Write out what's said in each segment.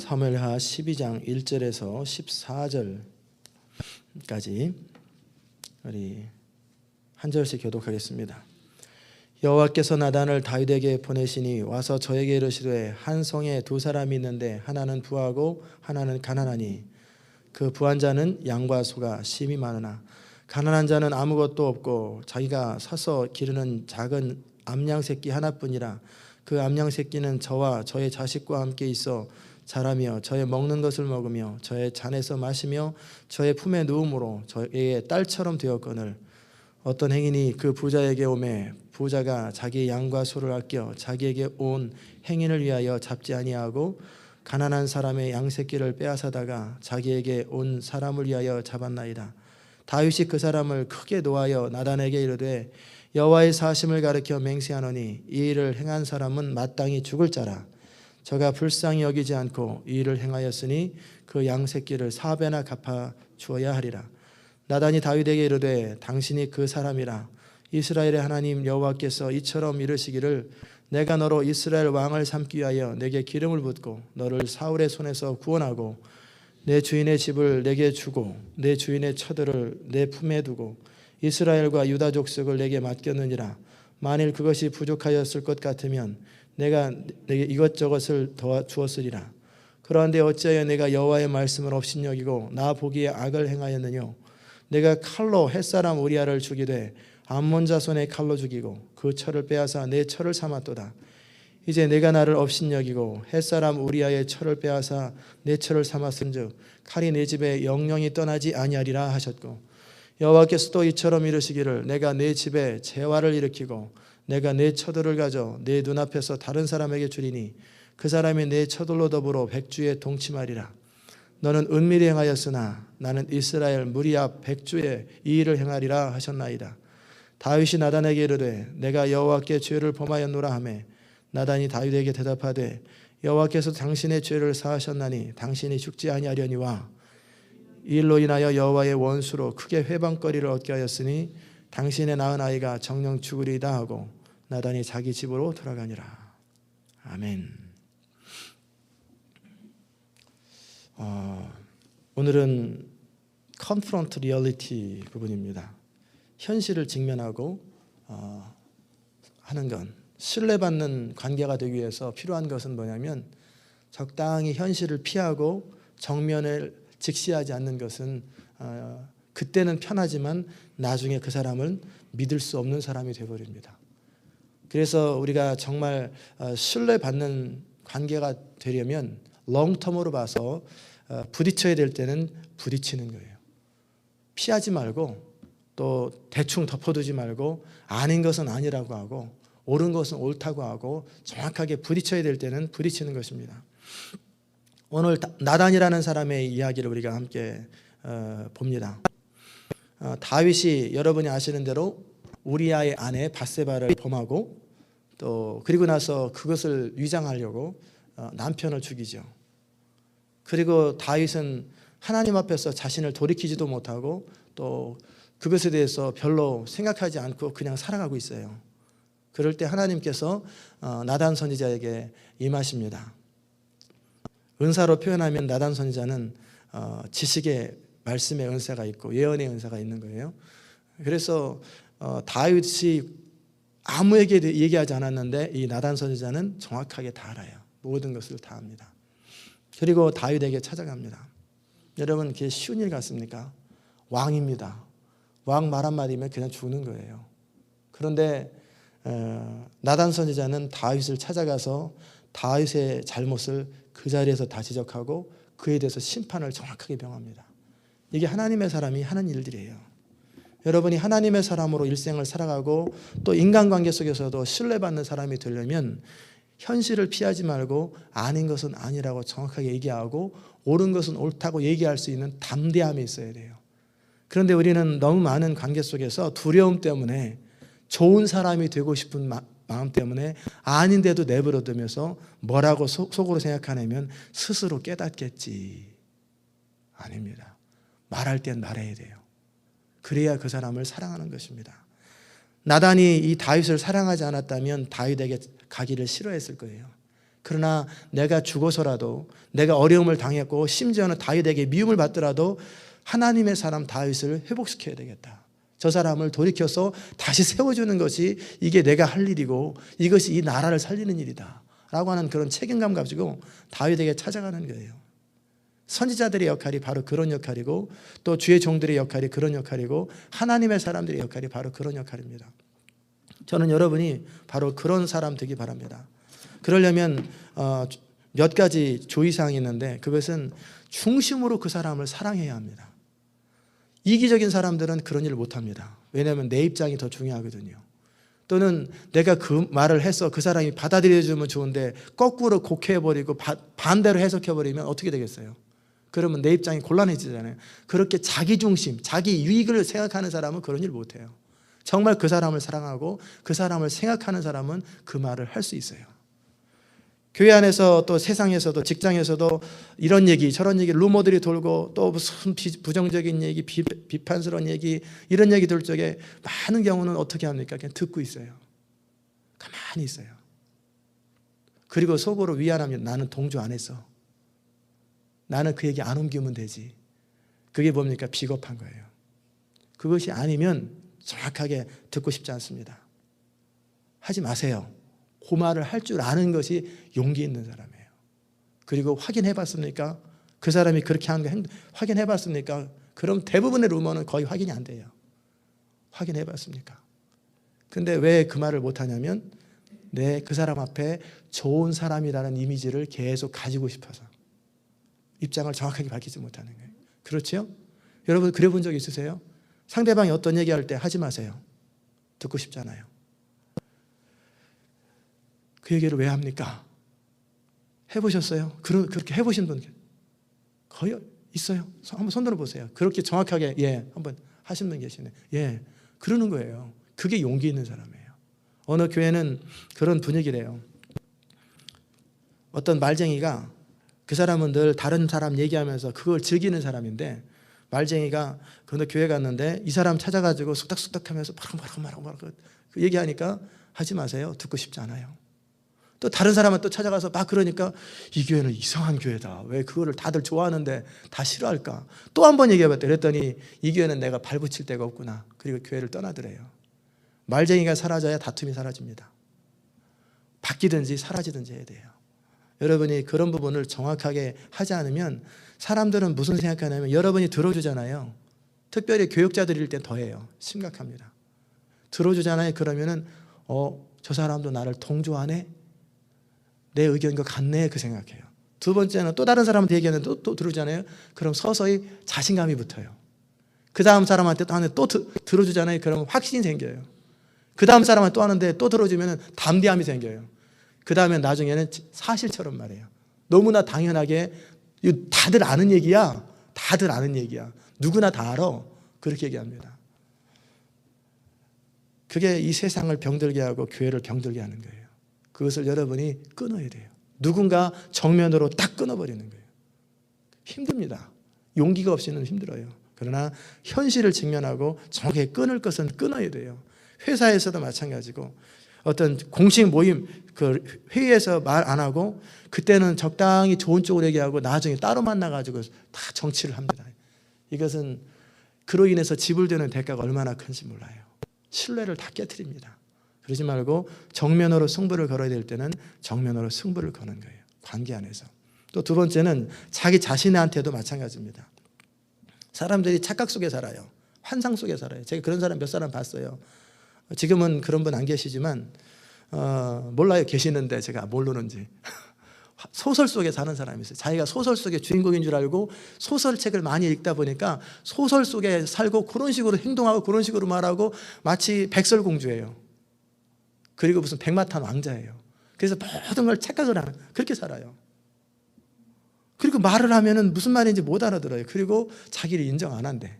사무엘하 12장 1절에서 14절까지 우리 한 절씩 교독하겠습니다. 여호와께서 나단을 다윗에게 보내시니 와서 저에게 이르시되 한 성에 두 사람이 있는데 하나는 부하고 하나는 가난하니 그 부한 자는 양과 소가 심히 많으나 가난한 자는 아무것도 없고 자기가 사서 기르는 작은 암양 새끼 하나뿐이라. 그 암양 새끼는 저와 저의 자식과 함께 있어 자라며 저의 먹는 것을 먹으며 저의 잔에서 마시며 저의 품에 누움으로 저의 딸처럼 되었거늘 어떤 행인이 그 부자에게 오매 부자가 자기의 양과 소를 아껴 자기에게 온 행인을 위하여 잡지 아니하고 가난한 사람의 양 새끼를 빼앗아다가 자기에게 온 사람을 위하여 잡았나이다. 다윗이 그 사람을 크게 노하여 나단에게 이르되 여호와의 사심을 가리켜 맹세하노니 이 일을 행한 사람은 마땅히 죽을 자라. 저가 불쌍히 여기지 않고 이 일을 행하였으니 그 양 새끼를 4배나 갚아 주어야 하리라. 나단이 다윗에게 이르되 당신이 그 사람이라. 이스라엘의 하나님 여호와께서 이처럼 이르시기를 내가 너로 이스라엘 왕을 삼기 위하여 내게 기름을 붓고 너를 사울의 손에서 구원하고 내 주인의 집을 내게 주고 내 주인의 처들을 내 품에 두고 이스라엘과 유다 족속을 내게 맡겼느니라. 만일 그것이 부족하였을 것 같으면 내가 내게 이것저것을 더 주었으리라. 그런데 어찌하여 내가 여호와의 말씀을 업신여기고 나 보기에 악을 행하였느뇨. 내가 칼로 햇사람 우리아를 죽이되 암몬 자손의 칼로 죽이고 그 철을 빼앗아 내 철을 삼았도다. 이제 내가 나를 업신여기고 햇사람 우리아의 철을 빼앗아 내 철을 삼았은즉 칼이 내 집에 영영이 떠나지 아니하리라 하셨고 여호와께서 또 이처럼 이르시기를 내가 내 집에 재화를 일으키고 내가 내 처들을 가져 내 눈앞에서 다른 사람에게 주리니 그 사람이 내 처들로 더불어 백주에 동침하리라. 너는 은밀히 행하였으나 나는 이스라엘 무리 앞 백주에 이 일을 행하리라 하셨나이다. 다윗이 나단에게 이르되 내가 여호와께 죄를 범하였노라 하매 나단이 다윗에게 대답하되 여호와께서 당신의 죄를 사하셨나니 당신이 죽지 아니하려니와 이 일로 인하여 여호와의 원수로 크게 회방거리를 얻게 하였으니 당신의 낳은 아이가 정녕 죽으리이다 하고 나단이 자기 집으로 돌아가니라. 아멘. 오늘은 confront reality 부분입니다. 현실을 직면하고 하는 건 신뢰받는 관계가 되기 위해서 필요한 것은 뭐냐면 적당히 현실을 피하고 정면을 직시하지 않는 것은 그때는 편하지만 나중에 그 사람은 믿을 수 없는 사람이 되어버립니다. 그래서 우리가 정말 신뢰받는 관계가 되려면 롱텀으로 봐서 부딪혀야 될 때는 부딪히는 거예요. 피하지 말고 또 대충 덮어두지 말고 아닌 것은 아니라고 하고 옳은 것은 옳다고 하고 정확하게 부딪혀야 될 때는 부딪히는 것입니다. 오늘 나단이라는 사람의 이야기를 우리가 함께 봅니다. 다윗이 여러분이 아시는 대로 우리아의 아내 밧세바를 범하고 또 그리고 나서 그것을 위장하려고 남편을 죽이죠. 그리고 다윗은 하나님 앞에서 자신을 돌이키지도 못하고 또 그것에 대해서 별로 생각하지 않고 그냥 살아가고 있어요. 그럴 때 하나님께서 나단 선지자에게 임하십니다. 은사로 표현하면 나단 선지자는 지식의 말씀의 은사가 있고 예언의 은사가 있는 거예요. 그래서 다윗이 아무에게 얘기하지 않았는데 이 나단 선지자는 정확하게 다 알아요. 모든 것을 다 압니다. 그리고 다윗에게 찾아갑니다. 여러분 그게 쉬운 일 같습니까? 왕입니다. 왕 말 한마디면 그냥 죽는 거예요. 그런데 나단 선지자는 다윗을 찾아가서 다윗의 잘못을 그 자리에서 다 지적하고 그에 대해서 심판을 정확하게 명합니다. 이게 하나님의 사람이 하는 일들이에요. 여러분이 하나님의 사람으로 일생을 살아가고 또 인간관계 속에서도 신뢰받는 사람이 되려면 현실을 피하지 말고 아닌 것은 아니라고 정확하게 얘기하고 옳은 것은 옳다고 얘기할 수 있는 담대함이 있어야 돼요. 그런데 우리는 너무 많은 관계 속에서 두려움 때문에 좋은 사람이 되고 싶은 마음 때문에 아닌데도 내버려두면서 뭐라고 속으로 생각하냐면 스스로 깨닫겠지. 아닙니다. 말할 땐 말해야 돼요. 그래야 그 사람을 사랑하는 것입니다. 나단이 이 다윗을 사랑하지 않았다면 다윗에게 가기를 싫어했을 거예요. 그러나 내가 죽어서라도, 내가 어려움을 당했고 심지어는 다윗에게 미움을 받더라도 하나님의 사람 다윗을 회복시켜야 되겠다. 저 사람을 돌이켜서 다시 세워주는 것이 이게 내가 할 일이고 이것이 이 나라를 살리는 일이다 라고 하는 그런 책임감 가지고 다윗에게 찾아가는 거예요. 선지자들의 역할이 바로 그런 역할이고, 또 주의 종들의 역할이 그런 역할이고, 하나님의 사람들의 역할이 바로 그런 역할입니다. 저는 여러분이 바로 그런 사람 되기 바랍니다. 그러려면 몇 가지 조의사항이 있는데, 그것은 중심으로 그 사람을 사랑해야 합니다. 이기적인 사람들은 그런 일을 못합니다. 왜냐하면 내 입장이 더 중요하거든요. 또는 내가 그 말을 해서 그 사람이 받아들여주면 좋은데 거꾸로 곡해버리고 반대로 해석해버리면 어떻게 되겠어요? 그러면 내 입장이 곤란해지잖아요. 그렇게 자기 중심, 자기 유익을 생각하는 사람은 그런 일 못해요. 정말 그 사람을 사랑하고 그 사람을 생각하는 사람은 그 말을 할 수 있어요. 교회 안에서 또 세상에서도 직장에서도 이런 얘기 저런 얘기 루머들이 돌고, 또 무슨 부정적인 얘기, 비판스러운 얘기, 이런 얘기 들 적에 많은 경우는 어떻게 합니까? 그냥 듣고 있어요. 가만히 있어요. 그리고 속으로 위안하면 나는 동조 안 했어. 나는 그 얘기 안 옮기면 되지. 그게 뭡니까? 비겁한 거예요. 그것이 아니면 정확하게 듣고 싶지 않습니다. 하지 마세요. 그 말을 할 줄 아는 것이 용기 있는 사람이에요. 그리고 확인해 봤습니까? 그 사람이 그렇게 하는 거 확인해 봤습니까? 그럼 대부분의 루머는 거의 확인이 안 돼요. 확인해 봤습니까? 근데 왜 그 말을 못 하냐면 그 사람 앞에 좋은 사람이라는 이미지를 계속 가지고 싶어서 입장을 정확하게 밝히지 못하는 거예요. 그렇죠? 여러분 그래 본 적 있으세요? 상대방이 어떤 얘기할 때 하지 마세요. 듣고 싶잖아요. 그 얘기를 왜 합니까? 해보셨어요? 그렇게 해보신 분 거의 있어요? 한번 손 들어보세요. 그렇게 정확하게 한번 하신 분 계시네. 그러는 거예요. 그게 용기 있는 사람이에요. 어느 교회는 그런 분위기래요. 어떤 말쟁이가, 그 사람은 늘 다른 사람 얘기하면서 그걸 즐기는 사람인데, 말쟁이가 그 교회 갔는데 이 사람 찾아가지고 쑥닥쑥닥 하면서 바락바락 그 얘기하니까 하지 마세요. 듣고 싶지 않아요. 또 다른 사람은 또 찾아가서 막 그러니까 이 교회는 이상한 교회다. 왜 그거를 다들 좋아하는데 다 싫어할까? 또 한 번 얘기해봤대. 그랬더니 이 교회는 내가 발붙일 데가 없구나. 그리고 교회를 떠나더래요. 말쟁이가 사라져야 다툼이 사라집니다. 바뀌든지 사라지든지 해야 돼요. 여러분이 그런 부분을 정확하게 하지 않으면 사람들은 무슨 생각하냐면 여러분이 들어주잖아요. 특별히 교육자들일 때 더해요. 심각합니다. 들어주잖아요. 그러면은 저 사람도 나를 동조하네? 내 의견과 같네? 그 생각해요. 두 번째는 또 다른 사람한테 얘기하는데 또 들어주잖아요. 그럼 서서히 자신감이 붙어요. 그 다음 사람한테 또 하는데 또 들어주잖아요. 그러면 확신이 생겨요. 그 다음 사람한테 또 하는데 또 들어주면 담대함이 생겨요. 그 다음에 나중에는 사실처럼 말해요. 너무나 당연하게 다들 아는 얘기야. 다들 아는 얘기야. 누구나 다 알아. 그렇게 얘기합니다. 그게 이 세상을 병들게 하고 교회를 병들게 하는 거예요. 그것을 여러분이 끊어야 돼요. 누군가 정면으로 딱 끊어버리는 거예요. 힘듭니다. 용기가 없이는 힘들어요. 그러나 현실을 직면하고 정확하게 끊을 것은 끊어야 돼요. 회사에서도 마찬가지고, 어떤 공식 모임 그 회의에서 말 안 하고 그때는 적당히 좋은 쪽으로 얘기하고 나중에 따로 만나가지고 다 정치를 합니다. 이것은 그로 인해서 지불되는 대가가 얼마나 큰지 몰라요. 신뢰를 다 깨트립니다. 그러지 말고 정면으로 승부를 걸어야 될 때는 정면으로 승부를 거는 거예요. 관계 안에서. 또 두 번째는 자기 자신한테도 마찬가지입니다. 사람들이 착각 속에 살아요. 환상 속에 살아요. 제가 그런 사람 몇 사람 봤어요. 지금은 그런 분 안 계시지만 몰라요. 계시는데 제가 모르는지. 소설 속에 사는 사람이 있어요. 자기가 소설 속의 주인공인 줄 알고 소설책을 많이 읽다 보니까 소설 속에 살고 그런 식으로 행동하고 그런 식으로 말하고 마치 백설공주예요. 그리고 무슨 백마탄 왕자예요. 그래서 모든 걸 착각을 하는, 그렇게 살아요. 그리고 말을 하면은 무슨 말인지 못 알아들어요. 그리고 자기를 인정 안 한대.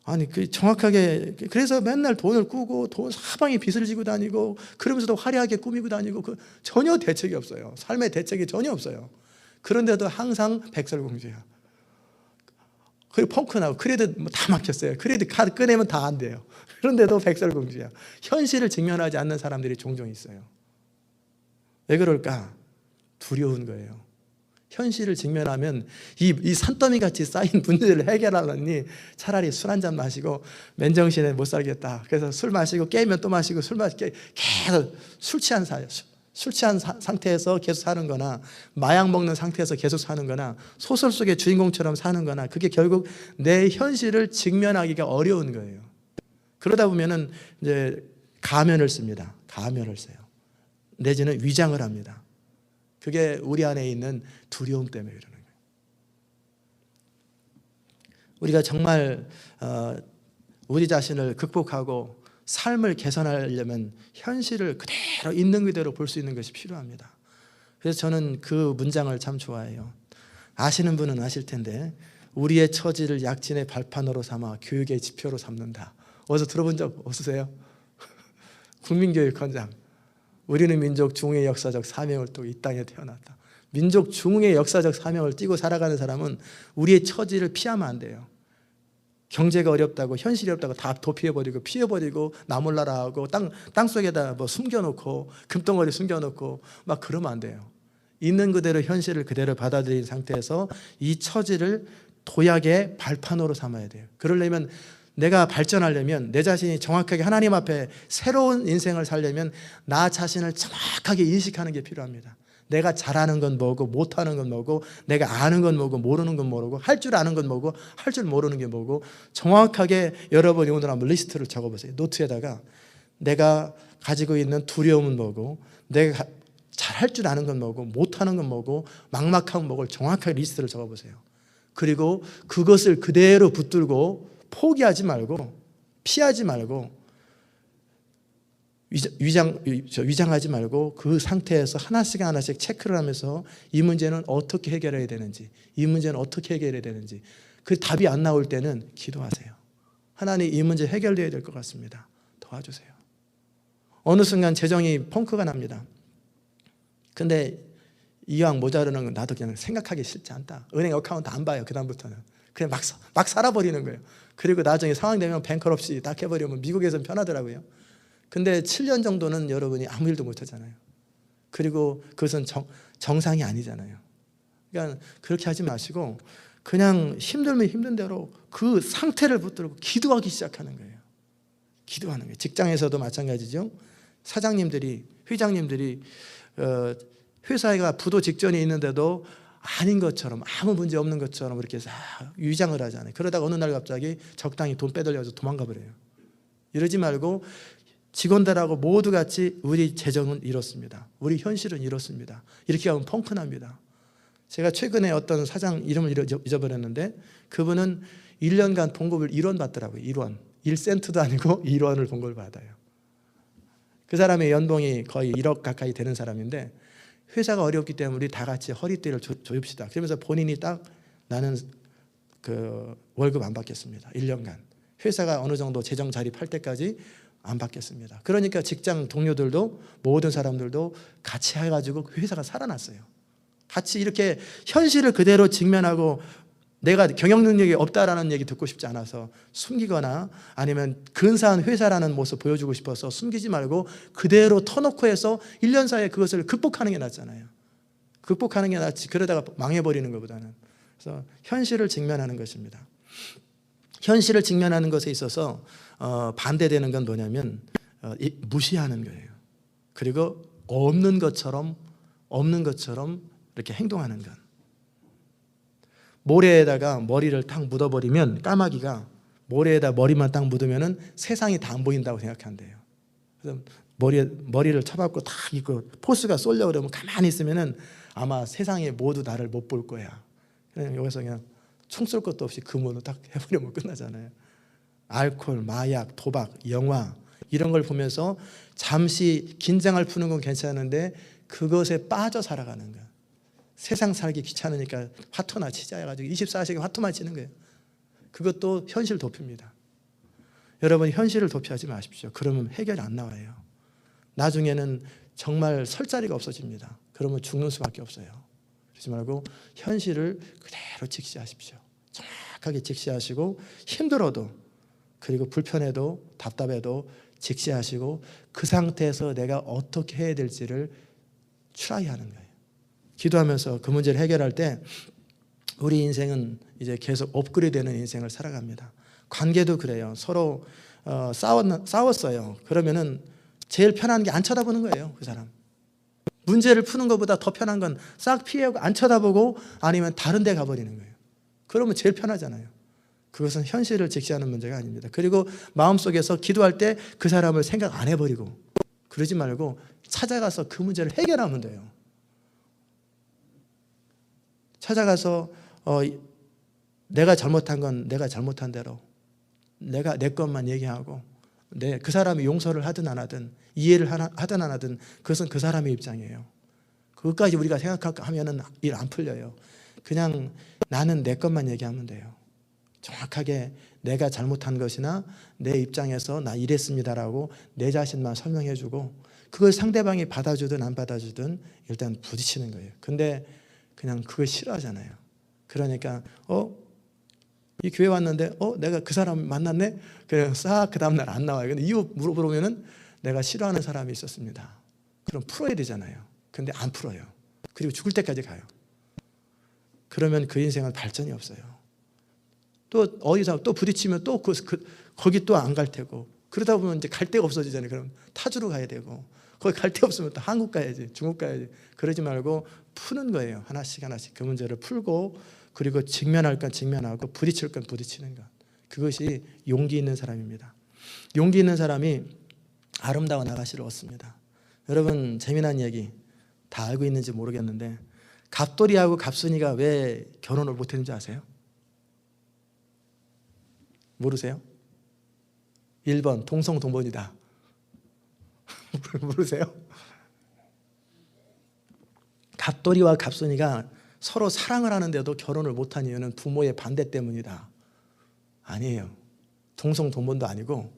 아니, 그 정확하게, 그래서 맨날 돈을 꾸고 돈 사방에 빚을 지고 다니고 그러면서도 화려하게 꾸미고 다니고 전혀 대책이 없어요. 삶의 대책이 전혀 없어요. 그런데도 항상 백설공주야. 그리고 펑크나고 크레딧 다 막혔어요. 크레딧 카드 꺼내면 다 안 돼요. 그런데도 백설공주야. 현실을 직면하지 않는 사람들이 종종 있어요. 왜 그럴까? 두려운 거예요. 현실을 직면하면 이 산더미 같이 쌓인 문제를 해결하려니 차라리 술 한잔 마시고 맨정신에 못 살겠다. 그래서 술 마시고 깨면 또 마시고 술 마시고 계속 술 취한 상태에서 계속 사는 거나 마약 먹는 상태에서 계속 사는 거나 소설 속의 주인공처럼 사는 거나 그게 결국 내 현실을 직면하기가 어려운 거예요. 그러다 보면은 이제 가면을 씁니다. 가면을 써요. 내지는 위장을 합니다. 그게 우리 안에 있는 두려움 때문에 그러는 거예요. 우리가 정말 우리 자신을 극복하고 삶을 개선하려면 현실을 그대로 있는 그대로 볼 수 있는 것이 필요합니다. 그래서 저는 그 문장을 참 좋아해요. 아시는 분은 아실 텐데 우리의 처지를 약진의 발판으로 삼아 교육의 지표로 삼는다. 어디서 들어본 적 없으세요? 국민교육헌장. 우리는 민족 중흥의 역사적 사명을 띠고 이 땅에 태어났다. 민족 중흥의 역사적 사명을 띠고 살아가는 사람은 우리의 처지를 피하면 안 돼요. 경제가 어렵다고 현실이 어렵다고 다 도피해버리고 피해버리고 나몰라라하고 땅속에다 뭐 숨겨놓고 금덩어리 숨겨놓고 막 그러면 안 돼요. 있는 그대로 현실을 그대로 받아들인 상태에서 이 처지를 도약의 발판으로 삼아야 돼요. 그러려면 내가 발전하려면 내 자신이 정확하게 하나님 앞에 새로운 인생을 살려면 나 자신을 정확하게 인식하는 게 필요합니다. 내가 잘하는 건 뭐고 못하는 건 뭐고 내가 아는 건 뭐고 모르는 건 뭐고 할 줄 아는 건 뭐고 할 줄 모르는 게 뭐고 정확하게 여러분이 오늘 한번 리스트를 적어보세요. 노트에다가 내가 가지고 있는 두려움은 뭐고 내가 잘할 줄 아는 건 뭐고 못하는 건 뭐고 막막한 뭐고 정확하게 리스트를 적어보세요. 그리고 그것을 그대로 붙들고 포기하지 말고 피하지 말고 위장하지 말고 그 상태에서 하나씩 하나씩 체크를 하면서 이 문제는 어떻게 해결해야 되는지 이 문제는 어떻게 해결해야 되는지 그 답이 안 나올 때는 기도하세요. 하나님 이 문제 해결돼야 될 것 같습니다. 도와주세요. 어느 순간 재정이 펑크가 납니다. 근데 이왕 모자르는 건 나도 그냥 생각하기 싫지 않다. 은행 어카운트 안 봐요. 그 다음부터는 그냥 막 살아버리는 거예요. 그리고 나중에 상황 되면 뱅크럽시 딱 해버리면 미국에서는 편하더라고요. 근데 7년 정도는 여러분이 아무 일도 못 하잖아요. 그리고 그것은 정상이 아니잖아요. 그러니까 그렇게 하지 마시고 그냥 힘들면 힘든 대로 그 상태를 붙들고 기도하기 시작하는 거예요. 기도하는 거예요. 직장에서도 마찬가지죠. 사장님들이 회장님들이 회사가 부도 직전에 있는데도 아닌 것처럼 아무 문제 없는 것처럼 이렇게 위장을 하잖아요. 그러다가 어느 날 갑자기 적당히 돈 빼돌려서 도망가 버려요. 이러지 말고 직원들하고 모두 같이 우리 재정은 이렇습니다. 우리 현실은 이렇습니다. 이렇게 하면 펑크납니다. 제가 최근에 어떤 사장 이름을 잊어버렸는데 그분은 1년간 봉급을 1원 받더라고요. 1원. 1센트도 아니고 1원을 봉급을 받아요. 그 사람의 연봉이 거의 1억 가까이 되는 사람인데 회사가 어렵기 때문에 우리 다 같이 허리띠를 조입시다. 그러면서 본인이 딱 나는 그 월급 안 받겠습니다. 1년간. 회사가 어느 정도 재정 자립할 때까지 안 받겠습니다. 그러니까 직장 동료들도 모든 사람들도 같이 해가지고 그 회사가 살아났어요. 같이 이렇게 현실을 그대로 직면하고 내가 경영 능력이 없다라는 얘기 듣고 싶지 않아서 숨기거나 아니면 근사한 회사라는 모습 보여주고 싶어서 숨기지 말고 그대로 터놓고 해서 1년 사이에 그것을 극복하는 게 낫잖아요. 극복하는 게 낫지 그러다가 망해버리는 것보다는. 그래서 현실을 직면하는 것입니다. 현실을 직면하는 것에 있어서 반대되는 건 뭐냐면 무시하는 거예요. 그리고 없는 것처럼 이렇게 행동하는 것. 모래에다가 머리를 딱 묻어버리면 까마귀가 모래에다 머리만 딱 묻으면 세상이 다 안 보인다고 생각한대요. 그래서 머리를 쳐박고 딱 있고 포스가 쏠려 그러면 가만히 있으면 아마 세상에 모두 나를 못 볼 거야. 그냥 여기서 그냥 총 쏠 것도 없이 금으로 딱 해버리면 끝나잖아요. 알코올, 마약, 도박, 영화 이런 걸 보면서 잠시 긴장을 푸는 건 괜찮은데 그것에 빠져 살아가는 거야. 세상 살기 귀찮으니까 화투나 치자 해가지고 24시간 화투만 치는 거예요. 그것도 현실 도피입니다. 여러분 현실을 도피하지 마십시오. 그러면 해결이 안 나와요. 나중에는 정말 설 자리가 없어집니다. 그러면 죽는 수밖에 없어요. 그러지 말고 현실을 그대로 직시하십시오. 정확하게 직시하시고 힘들어도 그리고 불편해도 답답해도 직시하시고 그 상태에서 내가 어떻게 해야 될지를 트라이하는 거예요. 기도하면서 그 문제를 해결할 때 우리 인생은 이제 계속 업그레이드되는 인생을 살아갑니다. 관계도 그래요. 서로 싸웠어요. 그러면은 제일 편한 게 안 쳐다보는 거예요. 그 사람. 문제를 푸는 것보다 더 편한 건 싹 피하고 안 쳐다보고 아니면 다른 데 가버리는 거예요. 그러면 제일 편하잖아요. 그것은 현실을 직시하는 문제가 아닙니다. 그리고 마음속에서 기도할 때 그 사람을 생각 안 해버리고 그러지 말고 찾아가서 그 문제를 해결하면 돼요. 찾아가서 내가 잘못한 건 내가 잘못한 대로 내가 내 것만 얘기하고 그 사람이 용서를 하든 안 하든 이해를 하든 안 하든 그것은 그 사람의 입장이에요. 그것까지 우리가 생각하면 일 안 풀려요. 그냥 나는 내 것만 얘기하면 돼요. 정확하게 내가 잘못한 것이나 내 입장에서 나 이랬습니다라고 내 자신만 설명해주고 그걸 상대방이 받아주든 안 받아주든 일단 부딪히는 거예요. 근데 그냥 그걸 싫어하잖아요. 그러니까 이 교회 왔는데 내가 그 사람 만났네? 그냥 싹 그 다음날 안 나와요. 근데 이유 물어보면은 내가 싫어하는 사람이 있었습니다. 그럼 풀어야 되잖아요. 근데 안 풀어요. 그리고 죽을 때까지 가요. 그러면 그 인생은 발전이 없어요. 또 어디서 또 부딪히면 또 거기 또 안 갈 테고 그러다 보면 이제 갈 데가 없어지잖아요. 그럼 타주로 가야 되고 거기 갈 데 없으면 또 한국 가야지, 중국 가야지. 그러지 말고 푸는 거예요. 하나씩 그 문제를 풀고 그리고 직면할 건 직면하고 부딪힐 건 부딪히는 것. 그것이 용기 있는 사람입니다. 용기 있는 사람이 아름다운 아가씨를 얻습니다. 여러분 재미난 얘기 다 알고 있는지 모르겠는데 갑돌이하고 갑순이가 왜 결혼을 못했는지 아세요? 모르세요? 1번 동성동본이다. 모르세요? 갑돌이와 갑순이가 서로 사랑을 하는데도 결혼을 못한 이유는 부모의 반대 때문이다. 아니에요. 동성동본도 아니고